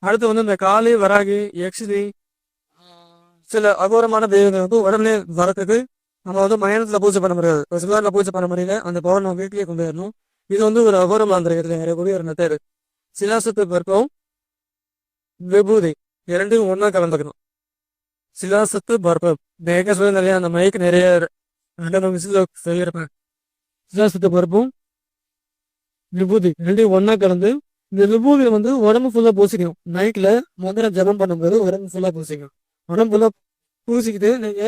அடுத்து வந்து இந்த காளி வராகி யக்ஷினி சில அகோரமான தெய்வங்கள் வந்து உடனே வரத்துக்கு நம்ம வந்து மயானத்துல பூஜை பண்ண முடியாது. இப்போ சிவாரில் பூஜை பண்ண முடியல, அந்த பவர் நம்ம வீட்லயே கொண்டு வரணும். இது வந்து ஒரு அகோர மாந்திரிகத்துல நிறைய ஒரு மெத்தேடு. சிலாசத்து பருப்பம் விபூதி இரண்டும் ஒன்னா கலந்துக்கணும். சிலாசத்து பருப்பம் நிறைய சொல்ல நிறைய அந்த மைக்கு நிறைய 2 விசில செய்யறப்ப சிலாசத்து பருப்பும் விபூதி ரெண்டையும் ஒன்னா கலந்து இந்த விபூதியை வந்து உடம்பு ஃபுல்லா பூசிக்கணும். நைட்ல மந்திரம் ஜபம் பண்ணும்போது உடம்பு ஃபுல்லா பூசிக்கணும். உடம்பு ஃபுல்லா பூசிக்கிட்டு நீங்க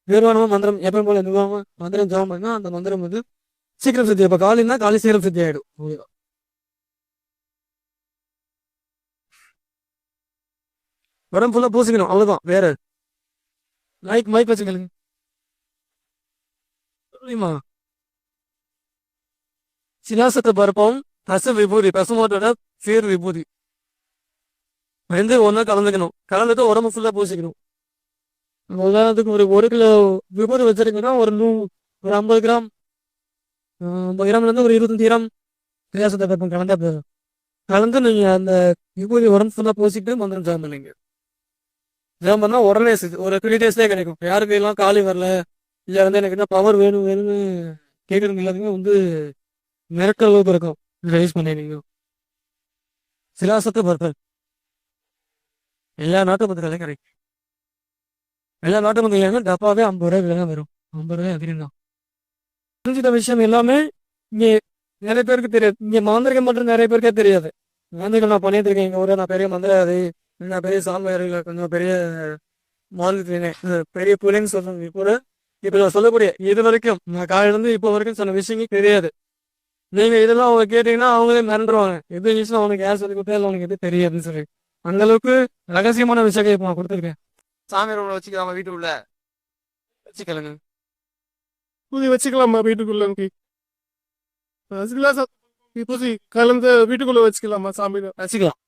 நிர்வாணமா மந்திரம் எப்பவும் போல நிர்வாணமா மந்திரம் ஜபம் பண்ணா அந்த மந்திரம் வந்து சீக்கிரம் சித்தி. இப்ப காலின்னா காலி சீக்கிரம் சித்தி ஆயிடும். உடம்பு ஃபுல்லா பூசிக்கணும், அவ்வளவுதான். வேற மைக் வச்சுக்கலுங்க புரியுமா? சிலாசத்தை பருப்பம் பசு விபூதி, பசுமாட்டோட பேர் விபூதி ரெண்டு ஒன்னா கலந்துக்கணும். கலந்துட்டு உடம்பு ஃபுல்லா பூசிக்கணும். உதாரணத்துக்கு ஒரு கிலோ விபூதி வச்சிருக்கீங்கன்னா ஒரு 50 கிராம் 50 கிராம்ல இருந்து ஒரு 25 கிராம் சிலாசத்தை பருப்பம் கலந்தா போதும். கலந்து நீங்க அந்த விபூதி உடம்பு ஃபுல்லா பூசிட்டு மந்திரம் ஜாம் பண்ணீங்க. ஜாம் பண்ணா உடனே ஒரு 3 டேஸ்லேயே கிடைக்கும். யாருக்கு எல்லாம் காலி வரல, இல்ல வந்து எனக்கு என்ன பவர் வேணும் வேணும்னு கேட்கறவங்க எல்லாத்துக்குமே வந்து மிரட்ட அளவுக்கு இருக்கும். யூஸ் பண்ணிடுங்க. சிலாசத்து பருப்பல் எல்லா நாட்டு மருந்துகளையும் கிடைக்கும். எல்லா நாட்டு மருந்துகளும் டப்பாவே 50 ரூபாய் விலை வரும். 50 ரூபாய் அதிகம் தான். தெரிஞ்சிட்ட விஷயம் எல்லாமே இங்கே நிறைய பேருக்கு தெரியாது. இங்க மாந்திரிகம் மட்டும் நிறைய பேருக்கே தெரியாது. மாந்திரிகம் நான் பண்ணிட்டு இருக்கேன். எங்க ஊரை நான் பெரிய மந்திரவாதி, நான் பெரிய சாமியார்கள், கொஞ்சம் பெரிய மாந்திரினேன், பெரிய புலின்னு சொல்றாங்க. கூட இப்ப நான் சொல்லக்கூடிய இது வரைக்கும் நான் காலையிலிருந்து இப்போ வரைக்கும் சொன்ன விஷயங்கள் தெரியாது. நீங்க இதெல்லாம் அவங்க கேட்டீங்கன்னா அவங்களே மிரண்டுருவாங்க. எது விஷயம் அவனுக்கு யார் சொல்லி கொடுத்தா அவனுக்கு எது தெரியாதுன்னு சொல்லி அந்த அளவுக்கு ரகசியமான விஷயத்தை இப்போ நான் கொடுத்துருக்கேன். சாமி ரூம்ல வச்சுக்கலாமா? வீட்டுக்குள்ள வச்சுக்கலங்க. வச்சுக்கலாமா வீட்டுக்குள்ள? பூசி கலந்து வீட்டுக்குள்ள வச்சுக்கலாமா சாமி? வச்சுக்கலாம்.